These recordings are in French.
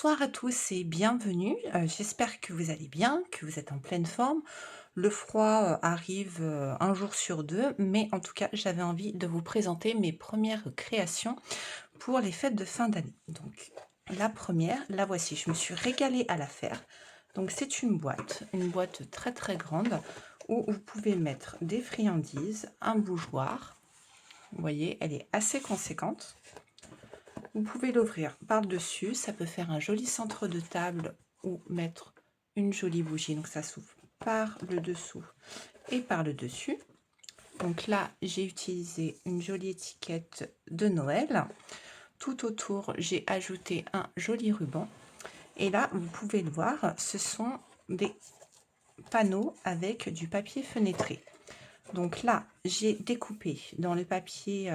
Bonsoir à tous et bienvenue. J'espère que vous allez bien, que vous êtes en pleine forme. Le froid arrive un jour sur deux, mais en tout cas, j'avais envie de vous présenter mes premières créations pour les fêtes de fin d'année. Donc, la première, la voici. Je me suis régalée à la faire. Donc, c'est une boîte très très grande où vous pouvez mettre des friandises, un bougeoir. Vous voyez, elle est assez conséquente. Vous pouvez l'ouvrir par-dessus, ça peut faire un joli centre de table ou mettre une jolie bougie. Donc ça s'ouvre par le dessous et par le dessus. Donc là, j'ai utilisé une jolie étiquette de Noël. Tout autour, j'ai ajouté un joli ruban. Et là, vous pouvez le voir, ce sont des panneaux avec du papier fenêtré. Donc là, j'ai découpé dans le papier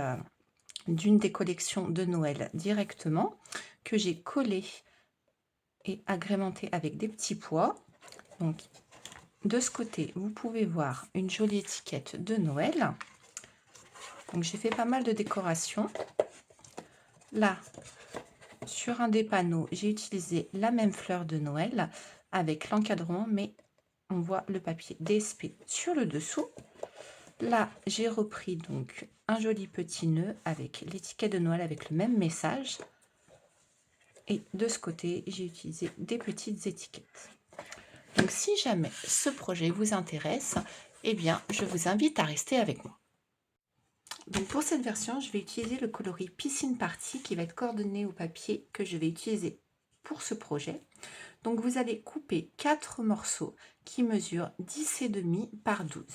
d'une des collections de Noël directement, que j'ai collé et agrémenté avec des petits pois. Donc de ce côté, vous pouvez voir une jolie étiquette de Noël. Donc j'ai fait pas mal de décorations. Là, sur un des panneaux, j'ai utilisé la même fleur de Noël avec l'encadrement, mais on voit le papier DSP sur le dessous. Là, j'ai repris donc un joli petit nœud avec l'étiquette de Noël avec le même message. Et de ce côté, j'ai utilisé des petites étiquettes. Donc, si jamais ce projet vous intéresse, eh bien, je vous invite à rester avec moi. Donc, pour cette version, je vais utiliser le coloris Piscine Party qui va être coordonné au papier que je vais utiliser pour ce projet. Donc, vous allez couper 4 morceaux qui mesurent 10,5 par 12.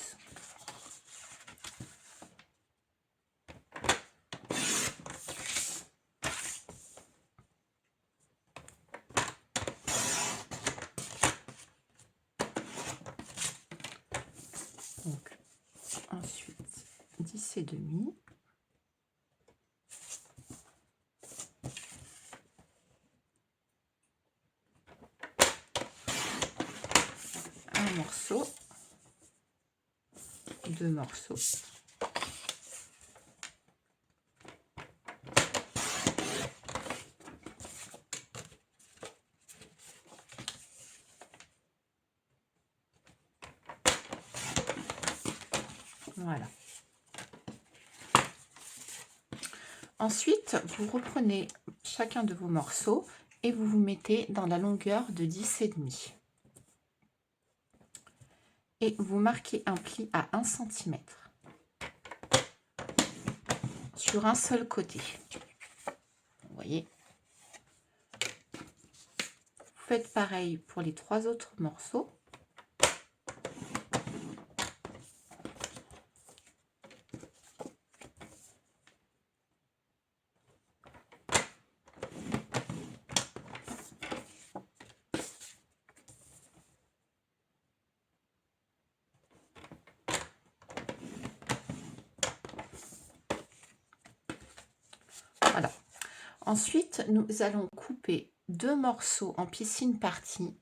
Donc, ensuite, 10,5. Un morceau, 2 morceaux. Voilà. Ensuite, vous reprenez chacun de vos morceaux et vous vous mettez dans la longueur de 10,5. Et vous marquez un pli à 1 cm sur un seul côté. Vous voyez. Vous faites pareil pour les 3 autres morceaux. Voilà. Ensuite, nous allons couper 2 morceaux en piscine partie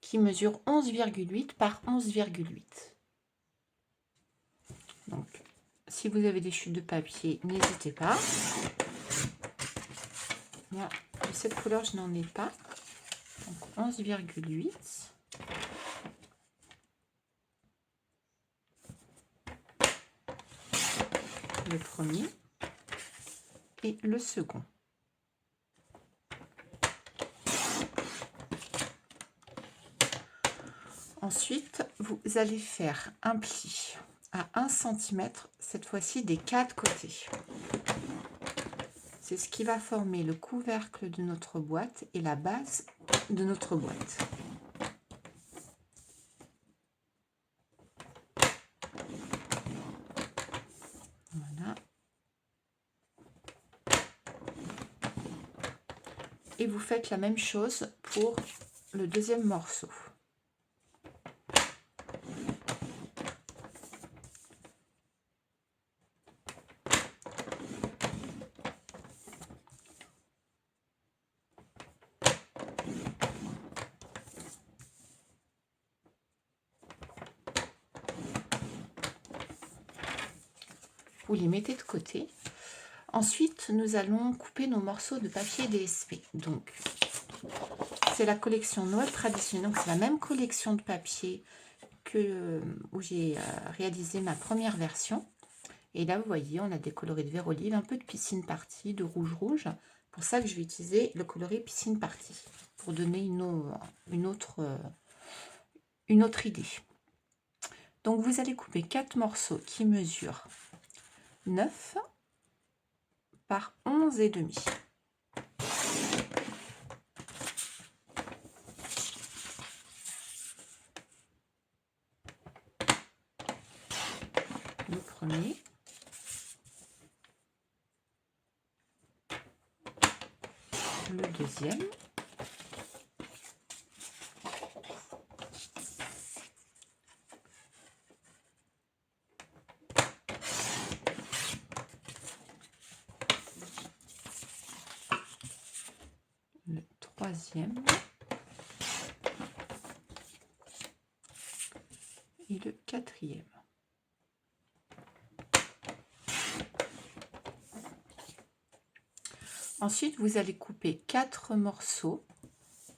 qui mesurent 11,8 par 11,8. Donc, si vous avez des chutes de papier, n'hésitez pas. Moi, de cette couleur, je n'en ai pas. Donc, 11,8. Le premier et le second. Ensuite, vous allez faire un pli à 1 cm, cette fois-ci des 4 côtés. C'est ce qui va former le couvercle de notre boîte et la base de notre boîte. Voilà. Et vous faites la même chose pour le deuxième morceau. Vous les mettez de côté. Ensuite, nous allons couper nos morceaux de papier DSP. Donc, C'est la collection Noël traditionnelle. Donc, c'est la même collection de papier que où j'ai réalisé ma première version. Et là, vous voyez, on a des colorés de vert olive, un peu de piscine party, de rouge. Pour ça que je vais utiliser le coloré piscine party, pour donner une autre idée. Donc, vous allez couper 4 morceaux qui mesurent 9 par 11,5. Le premier. Le deuxième. Le troisième. Et le quatrième. Ensuite, vous allez couper 4 morceaux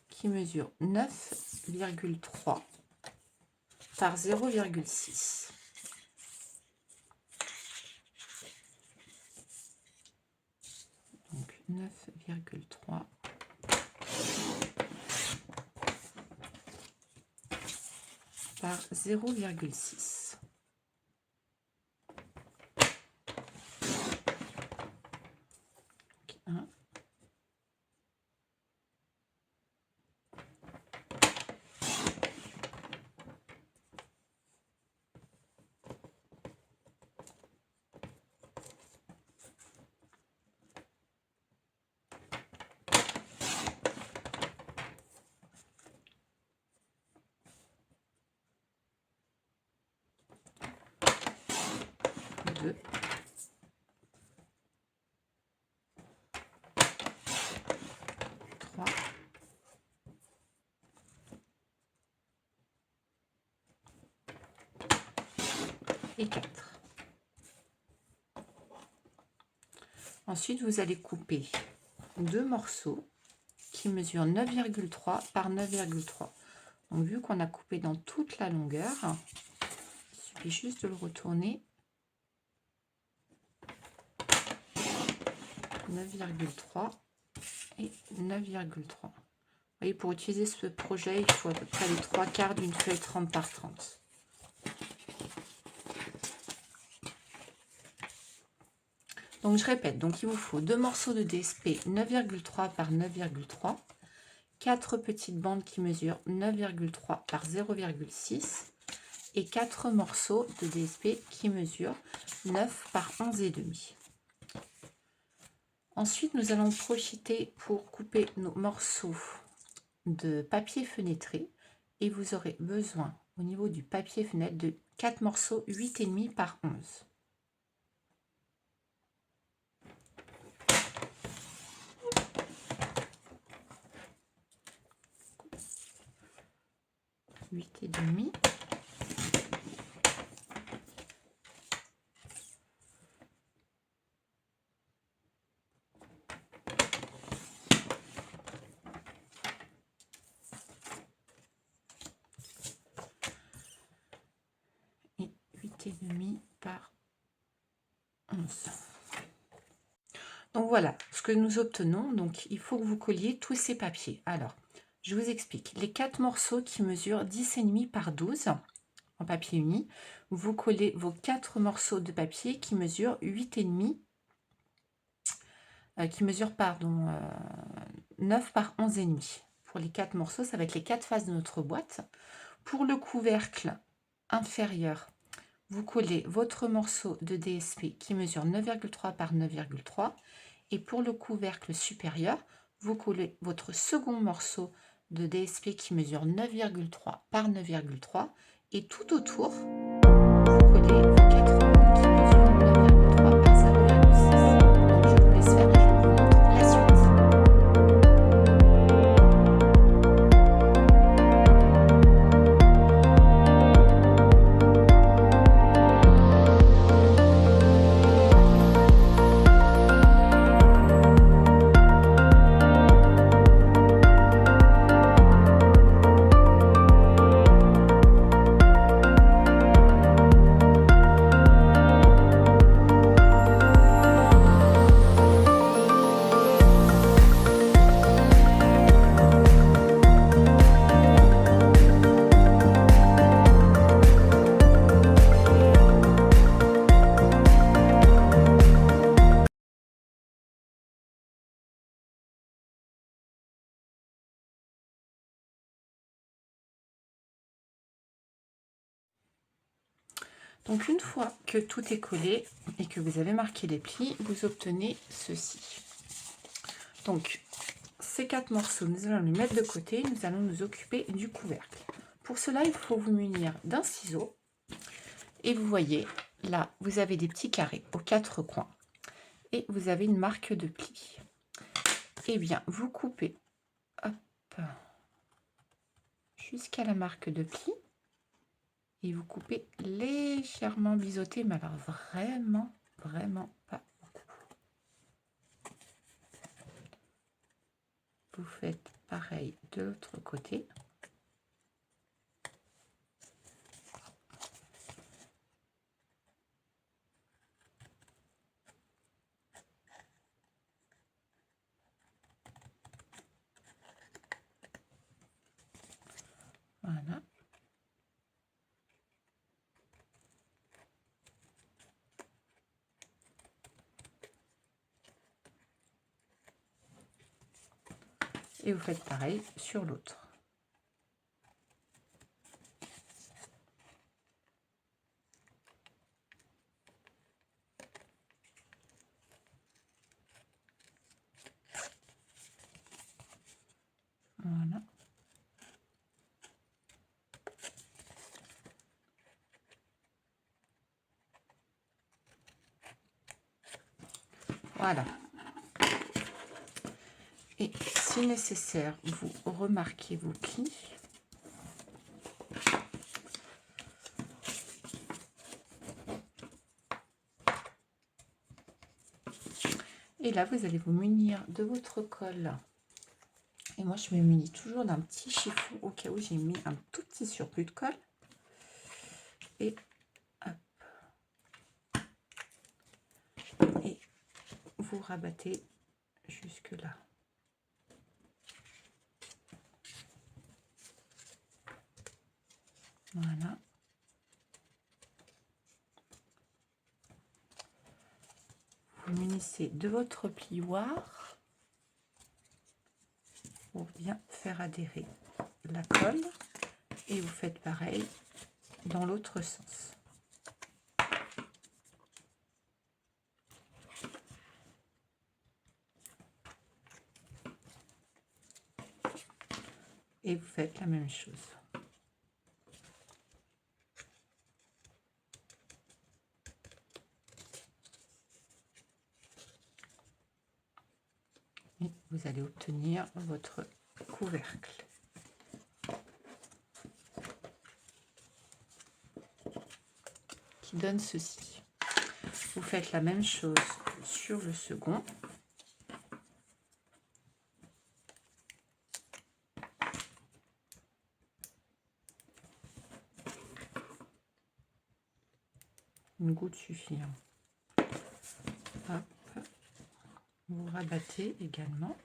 qui mesurent 9,3 par 0,6. Donc 9,3 par 0,6. Un. 2, 3, et 4. Ensuite, vous allez couper 2 morceaux qui mesurent 9,3 par 9,3. Donc, vu qu'on a coupé dans toute la longueur, il suffit juste de le retourner. 9,3 et 9,3. Vous voyez, pour utiliser ce projet, il faut à peu près les 3/4 d'une feuille 30 par 30. Donc, je répète, donc il vous faut 2 morceaux de DSP 9,3 par 9,3, 4 petites bandes qui mesurent 9,3 par 0,6 et 4 morceaux de DSP qui mesurent 9 par 11,5. Ensuite, nous allons profiter pour couper nos morceaux de papier fenêtré et vous aurez besoin au niveau du papier fenêtre de 4 morceaux 8,5 par 11. Huit et demi. Et 8,5 par 11. Donc voilà ce que nous obtenons. Donc il faut que vous colliez tous ces papiers. Alors, je vous explique. Les 4 morceaux qui mesurent 10,5 par 12 en papier uni, vous collez vos 4 morceaux de papier qui mesurent 8,5, qui mesurent, pardon, 9 par 11,5. Pour les 4 morceaux, ça va être les 4 faces de notre boîte. Pour le couvercle inférieur, vous collez votre morceau de DSP qui mesure 9,3 par 9,3. Et pour le couvercle supérieur, vous collez votre second morceau de DSP qui mesure 9,3 par 9,3. Et tout autour, vous collez vos 4 bandes qui mesurent 9,3 par 0,6. Donc je vous laisse faire et je vous montre la suite. Donc une fois que tout est collé et que vous avez marqué les plis, vous obtenez ceci. Donc ces 4 morceaux, nous allons les mettre de côté, nous allons nous occuper du couvercle. Pour cela, il faut vous munir d'un ciseau. Et vous voyez, là, vous avez des petits carrés aux 4 coins. Et vous avez une marque de pli. Eh bien, vous coupez jusqu'à la marque de pli. Et vous coupez légèrement biseauté, mais alors vraiment, vraiment pas beaucoup. Vous faites pareil de l'autre côté. Voilà. Et vous faites pareil sur l'autre. Voilà. Voilà. Et si nécessaire, vous remarquez vos plis. Et là, vous allez vous munir de votre colle. Et moi, je me munis toujours d'un petit chiffon au cas où j'ai mis un tout petit surplus de colle. Et hop. Et vous rabattez jusque là. Voilà. Vous munissez de votre plioir pour bien faire adhérer la colle. Et vous faites pareil dans l'autre sens. Et vous faites la même chose. Et vous allez obtenir votre couvercle. Qui donne ceci. Vous faites la même chose sur le second. Une goutte suffit. Hop. Vous rabattez également.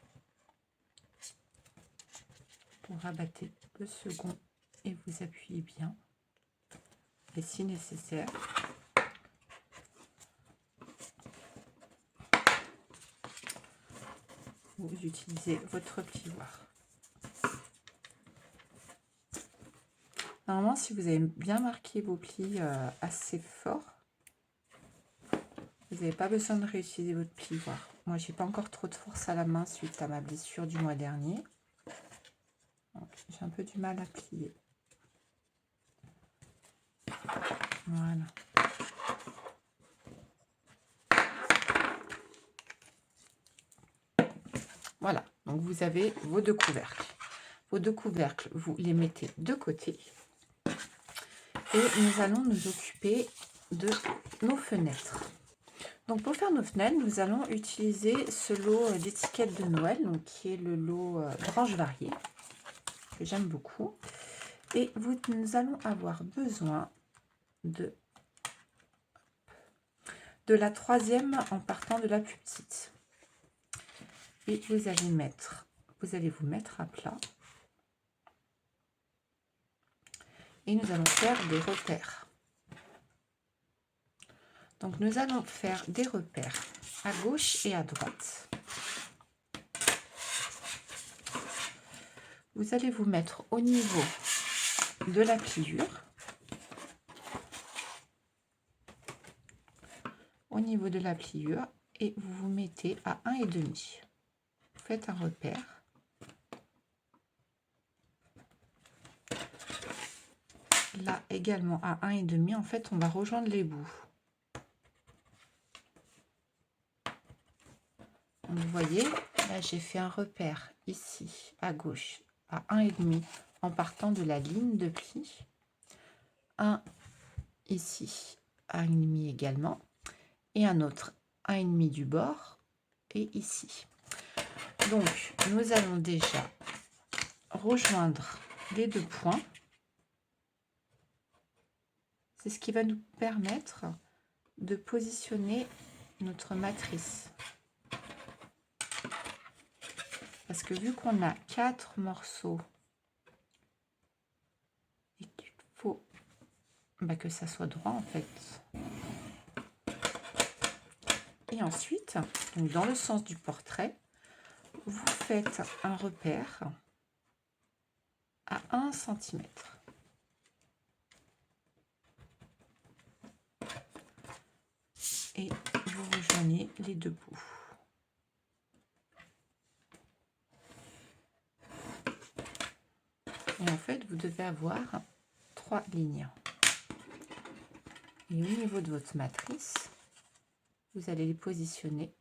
Vous rabattez le second et vous appuyez bien. Et si nécessaire, vous utilisez votre plioir. Normalement, si vous avez bien marqué vos plis assez fort, vous n'avez pas besoin de réutiliser votre plioir. Moi, j'ai pas encore trop de force à la main suite à ma blessure du mois dernier. J'ai un peu du mal à plier. Voilà. Voilà, donc vous avez vos 2 couvercles. Vos 2 couvercles, vous les mettez de côté. Et nous allons nous occuper de nos fenêtres. Donc pour faire nos fenêtres, nous allons utiliser ce lot d'étiquettes de Noël, donc qui est le lot branches variées, que j'aime beaucoup. Et nous allons avoir besoin de la 3e en partant de la plus petite. Et vous allez vous mettre à plat. Et nous allons faire des repères. Donc nous allons faire des repères à gauche et à droite. Vous allez vous mettre au niveau de la pliure. au niveau de la pliure et vous vous mettez à 1,5. Vous faites un repère. Là également à 1,5. En fait, on va rejoindre les bouts. Donc, vous voyez, là j'ai fait un repère ici à gauche à 1,5 en partant de la ligne de pli. Un ici à 1,5 également. Et un autre à 1,5 du bord et ici. Donc, nous allons déjà rejoindre les deux points. C'est ce qui va nous permettre de positionner notre matrice. Parce que vu qu'on a 4 morceaux et qu'il faut que ça soit droit en fait. Et ensuite, donc dans le sens du portrait, vous faites un repère à 1 cm. Et vous rejoignez les deux bouts. Et en fait, vous devez avoir 3 lignes. Et au niveau de votre matrice, vous allez les positionner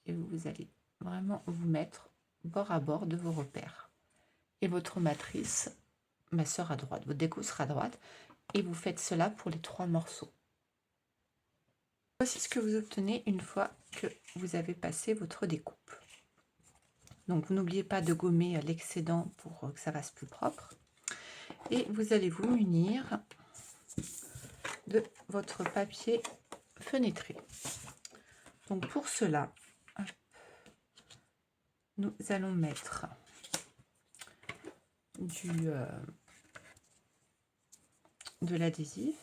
et vous allez vraiment vous mettre bord à bord de vos repères. Et votre matrice sera droite, votre découpe sera droite. Et vous faites cela pour les 3 morceaux. Voici ce que vous obtenez une fois que vous avez passé votre découpe. Donc, vous n'oubliez pas de gommer l'excédent pour que ça fasse plus propre. Et vous allez vous munir de votre papier fenêtré. Donc, pour cela, nous allons mettre de l'adhésif.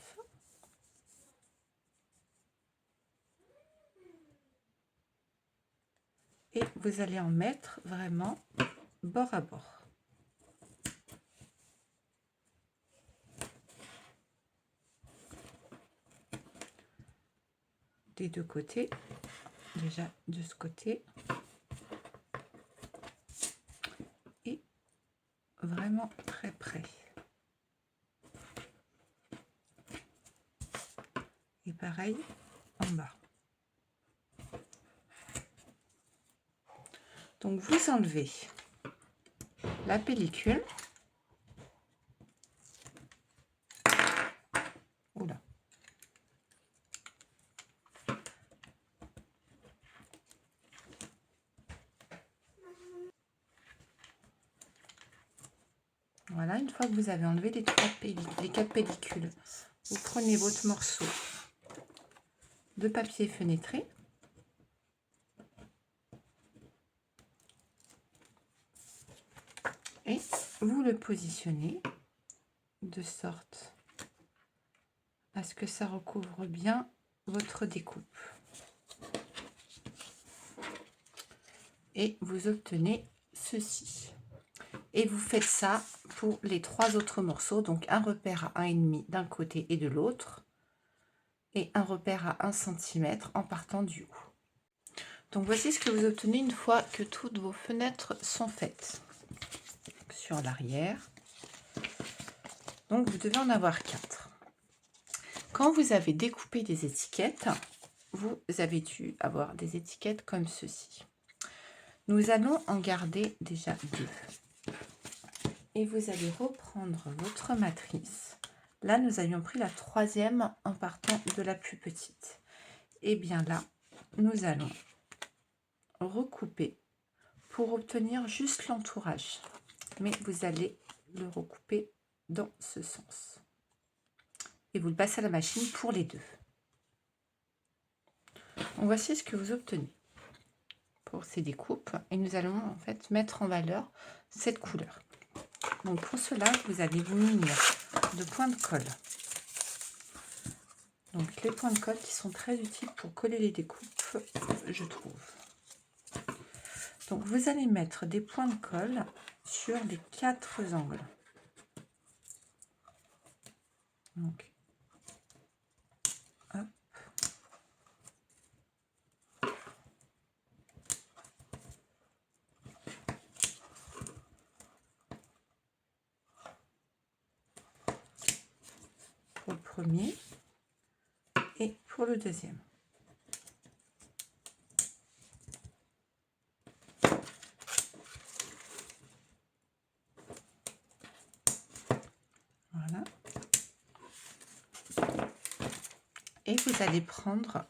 Et vous allez en mettre vraiment bord à bord. Des deux côtés, déjà de ce côté. Et vraiment très près. Et pareil en bas. Donc vous enlevez la pellicule. Oula. Voilà, une fois que vous avez enlevé les 4 pellicules, vous prenez votre morceau de papier fenêtré. Et vous le positionnez de sorte à ce que ça recouvre bien votre découpe. Et vous obtenez ceci. Et vous faites ça pour les 3 autres morceaux. Donc un repère à 1,5 d'un côté et de l'autre. Et un repère à 1 cm en partant du haut. Donc voici ce que vous obtenez une fois que toutes vos fenêtres sont faites. Sur l'arrière. Donc vous devez en avoir 4. Quand vous avez découpé des étiquettes, vous avez dû avoir des étiquettes comme ceci. Nous allons en garder déjà 2. Et vous allez reprendre votre matrice. Là, nous avions pris la 3e en partant de la plus petite. Et bien là, nous allons recouper pour obtenir juste l'entourage. Mais vous allez le recouper dans ce sens. Et vous le passez à la machine pour les 2. Donc, voici ce que vous obtenez pour ces découpes. Et nous allons en fait mettre en valeur cette couleur. Donc pour cela, vous allez vous munir de points de colle. Donc les points de colle qui sont très utiles pour coller les découpes, je trouve. Donc vous allez mettre des points de colle sur les 4 angles. Donc, hop. premier et pour le deuxième. Voilà. Et vous allez prendre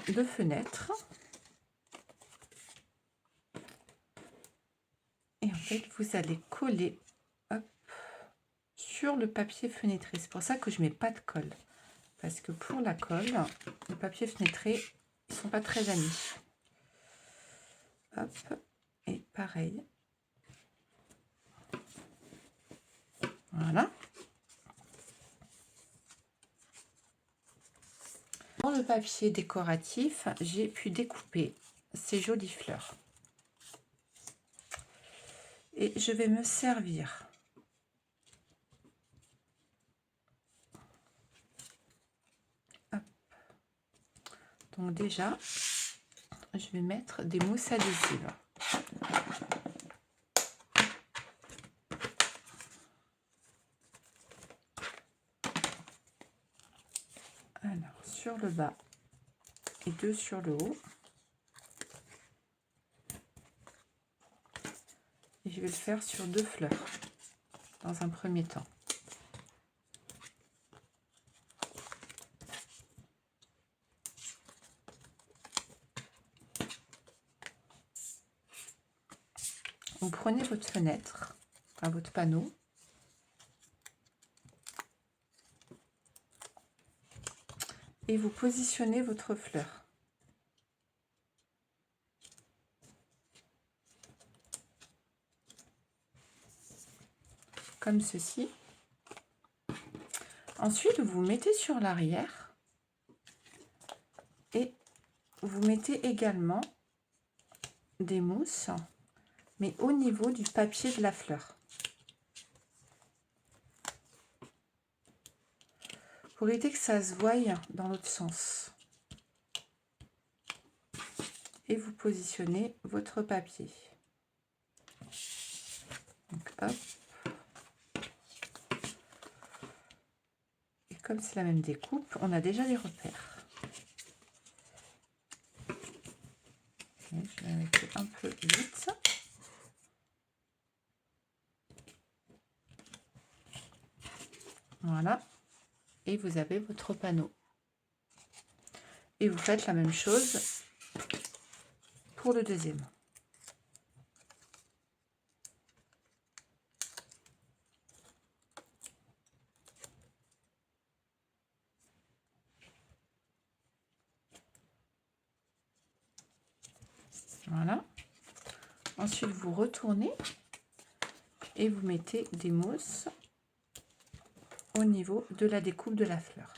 2 fenêtres. Et en fait, vous allez coller, hop, sur le papier fenêtré. C'est pour ça que je mets pas de colle. Parce que pour la colle, le papier fenêtré, ils sont pas très amis. Hop, et pareil. Voilà. Dans le papier décoratif, j'ai pu découper ces jolies fleurs. Et je vais me servir hop. Donc déjà, je vais mettre des mousses adhésives. Alors, sur le bas et 2 sur le haut. Et je vais le faire sur 2 fleurs dans un premier temps. Vous prenez votre fenêtre, enfin votre panneau, et vous positionnez votre fleur. Comme ceci. Ensuite, vous mettez sur l'arrière et vous mettez également des mousses, mais au niveau du papier de la fleur. Pour éviter que ça se voie dans l'autre sens. Et vous positionnez votre papier. Donc, hop. Et comme c'est la même découpe, on a déjà les repères. Et je vais la mettre un peu vite. Voilà. Et vous avez votre panneau. Et vous faites la même chose pour le deuxième. Voilà. Ensuite, vous retournez et vous mettez des mousses au niveau de la découpe de la fleur.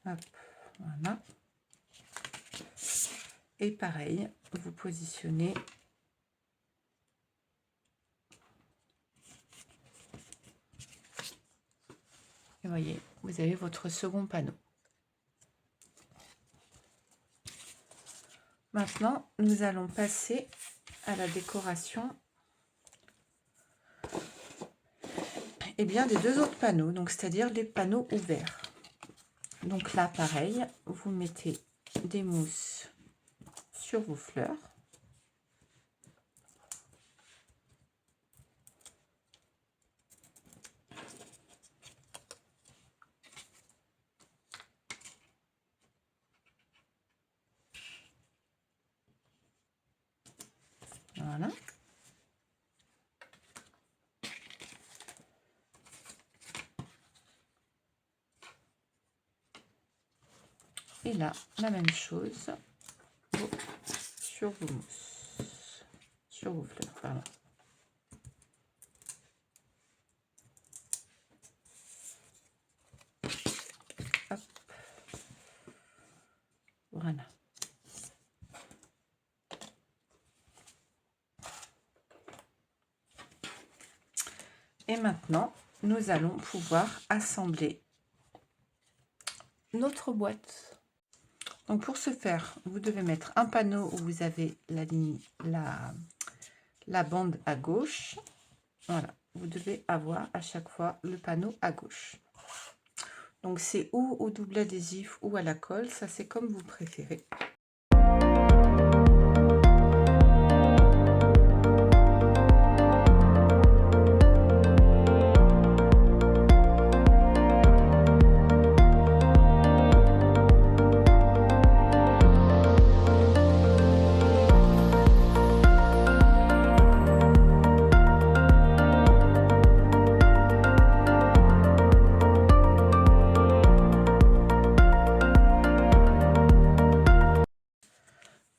Hop, voilà. Et pareil, vous positionnez et voyez, vous avez votre second panneau. Maintenant, nous allons passer à la décoration et bien des 2 autres panneaux, donc c'est-à-dire les panneaux ouverts. Donc là, pareil, vous mettez des mousses sur vos fleurs. Voilà. Et là, la même chose sur vos mousses, sur vos fleurs, pardon. Hop. Voilà. Et maintenant, nous allons pouvoir assembler notre boîte. Donc pour ce faire, vous devez mettre un panneau où vous avez la ligne, la bande à gauche. Voilà, vous devez avoir à chaque fois le panneau à gauche. Donc c'est ou au double adhésif ou à la colle, ça c'est comme vous préférez.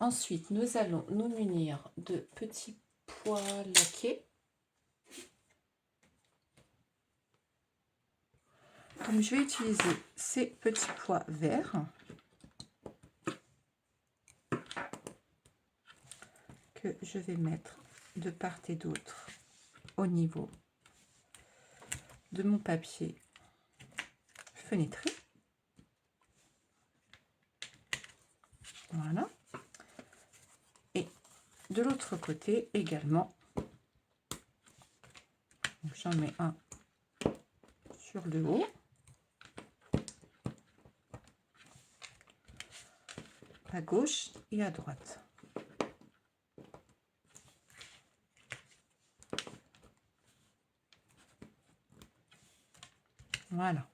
Ensuite, nous allons nous munir de petits pois laqués. Donc, je vais utiliser ces petits pois verts que je vais mettre de part et d'autre au niveau de mon papier fenêtré. Voilà. Et de l'autre côté également. J'en mets un sur le haut. À gauche et à droite. Voilà.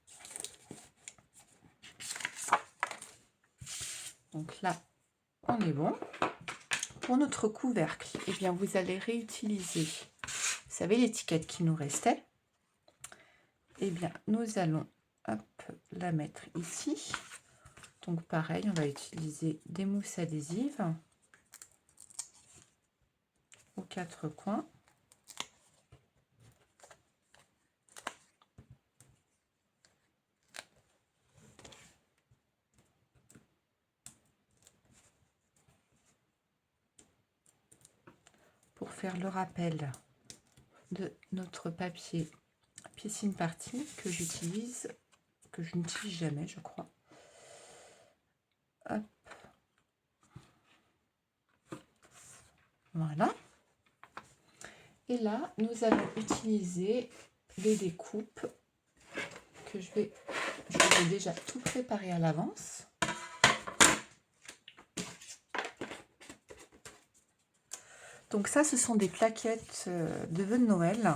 Donc là, on est bon. Pour notre couvercle, eh bien, vous allez réutiliser, vous savez, l'étiquette qui nous restait. Eh bien, nous allons hop, la mettre ici. Donc pareil, on va utiliser des mousses adhésives aux quatre coins. Pour faire le rappel de notre papier piscine party que j'utilise, que je n'utilise jamais, je crois. Hop. Voilà. Et là, nous allons utiliser les découpes que je vais déjà tout préparer à l'avance. Donc ça, ce sont des plaquettes de vœux de Noël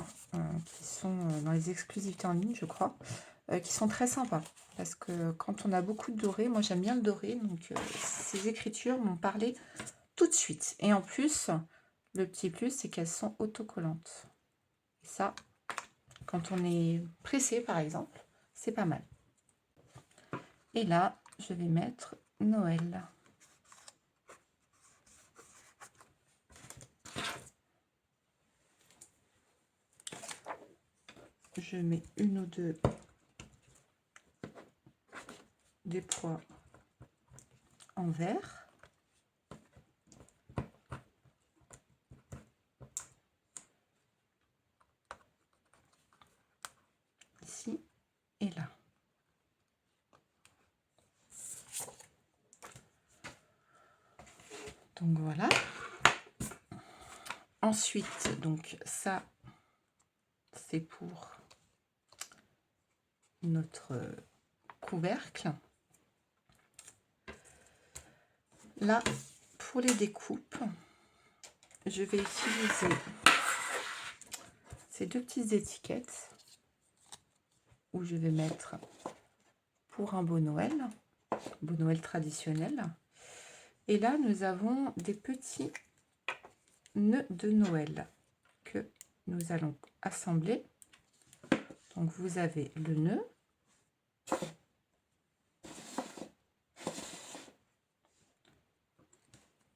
qui sont dans les exclusivités en ligne, je crois, qui sont très sympas. Parce que quand on a beaucoup de doré, moi j'aime bien le doré, donc ces écritures m'ont parlé tout de suite. Et en plus, le petit plus, c'est qu'elles sont autocollantes. Et ça, quand on est pressé, par exemple, c'est pas mal. Et là, je vais mettre Noël. Je mets une ou deux des pois en vert. Ici et là. Donc voilà. Ensuite, donc ça, c'est pour notre couvercle. Là, pour les découpes, je vais utiliser ces deux petites étiquettes où je vais mettre pour un beau Noël traditionnel. Et là, nous avons des petits nœuds de Noël que nous allons assembler. Donc, vous avez le nœud.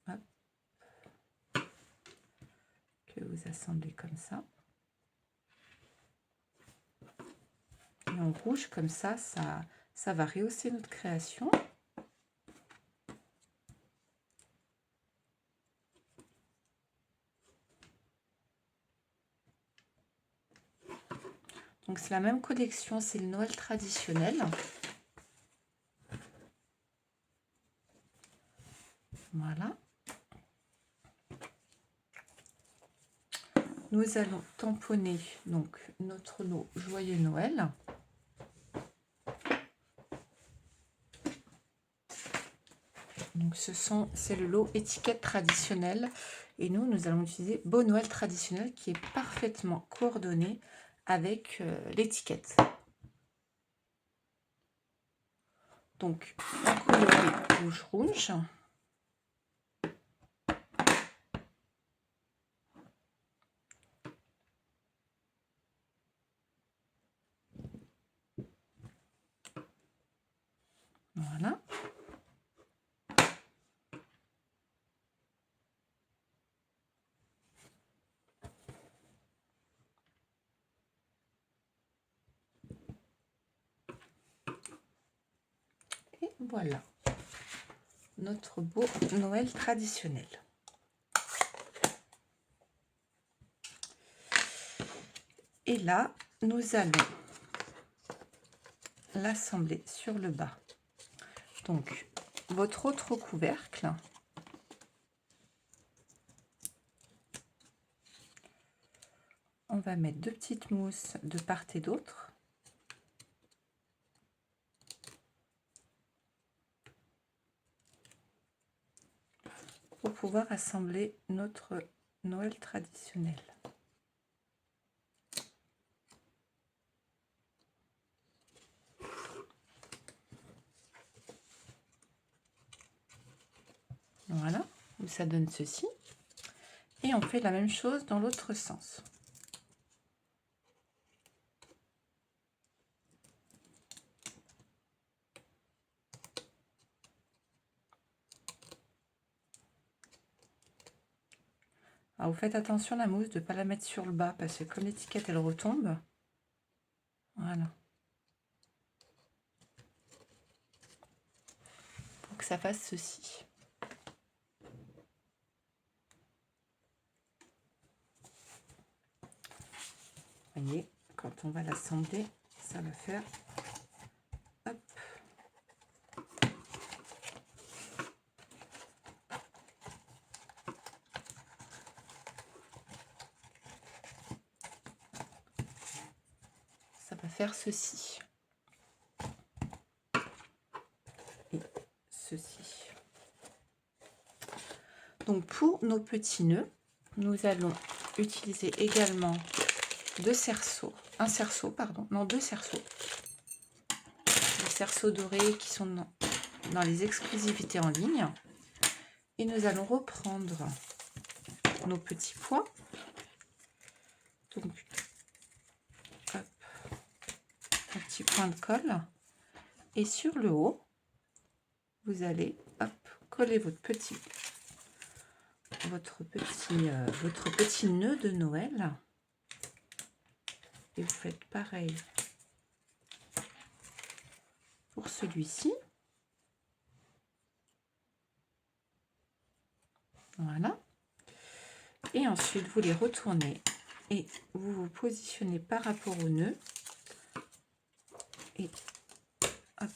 Hop. Que vous assemblez comme ça. Et en rouge, comme ça va rehausser notre création. Donc c'est la même collection, c'est le Noël traditionnel. Nous allons tamponner donc notre lot Joyeux Noël. Donc c'est le lot étiquette traditionnelle et nous allons utiliser Beau Noël traditionnel qui est parfaitement coordonné avec l'étiquette. Donc un coloris rouge. Voilà. Et voilà notre beau Noël traditionnel. Et là, nous allons l'assembler sur le bas. Donc, votre autre couvercle, on va mettre 2 petites mousses de part et d'autre. Pour pouvoir assembler notre Noël traditionnel. Voilà, ça donne ceci. Et on fait la même chose dans l'autre sens. Alors vous faites attention la mousse de ne pas la mettre sur le bas parce que comme l'étiquette elle retombe, voilà. Pour que ça fasse ceci. Vous voyez, quand on va l'assembler, ça va faire hop. Ça va faire ceci. Et ceci. Donc pour nos petits nœuds, nous allons utiliser également deux cerceaux, deux cerceaux. Les cerceaux dorés qui sont dans les exclusivités en ligne. Et nous allons reprendre nos petits pois. Donc, hop, un petit point de colle. Et sur le haut, vous allez hop, coller votre petit nœud de Noël. Et vous faites pareil pour celui-ci. Voilà. Et ensuite, vous les retournez et vous vous positionnez par rapport au nœud. Et hop.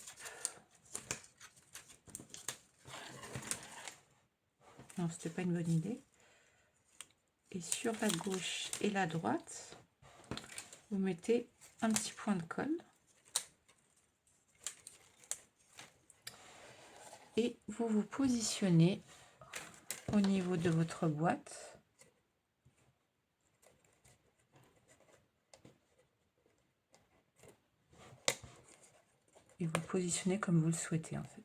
Non, c'était pas une bonne idée. Et sur la gauche et la droite, vous mettez un petit point de colle. Et vous vous positionnez au niveau de votre boîte. Et vous positionnez comme vous le souhaitez en fait.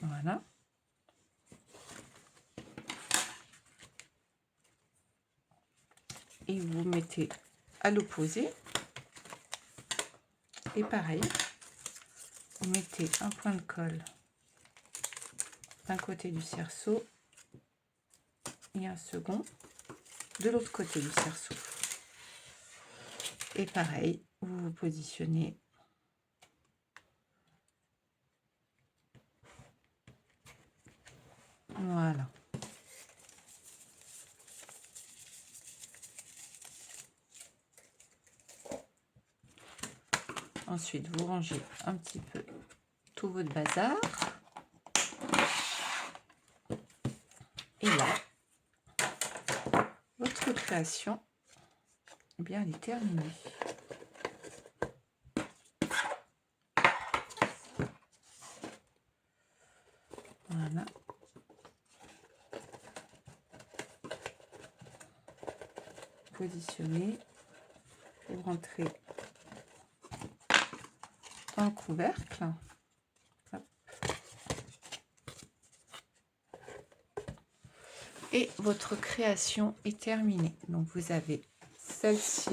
Voilà. Et vous mettez à l'opposé. Et pareil, vous mettez un point de colle d'un côté du cerceau et un second de l'autre côté du cerceau. Et pareil, vous vous positionnez voilà. Ensuite, vous rangez un petit peu tout votre bazar. Et là, votre création, eh bien, elle est terminée. Voilà. Positionnez. Vous rentrez dans le couvercle. Hop. Et votre création est terminée. Donc, vous avez celle-ci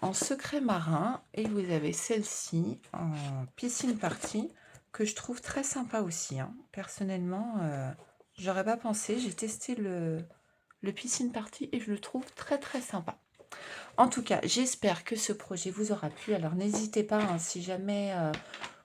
en secret marin et vous avez celle-ci en piscine party que je trouve très sympa aussi. Personnellement, j'aurais pas pensé. J'ai testé le piscine party et je le trouve très très sympa. En tout cas, j'espère que ce projet vous aura plu. Alors n'hésitez pas, si jamais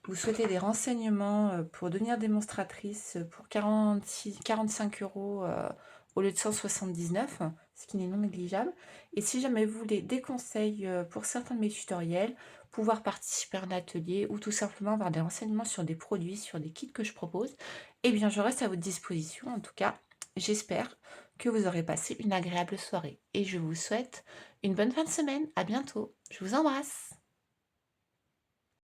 vous souhaitez des renseignements pour devenir démonstratrice pour 45 € au lieu de 179, ce qui n'est non négligeable. Et si jamais vous voulez des conseils pour certains de mes tutoriels, pouvoir participer à un atelier ou tout simplement avoir des renseignements sur des produits, sur des kits que je propose, eh bien je reste à votre disposition. En tout cas, j'espère que vous aurez passé une agréable soirée et je vous souhaite une bonne fin de semaine. À bientôt. Je vous embrasse.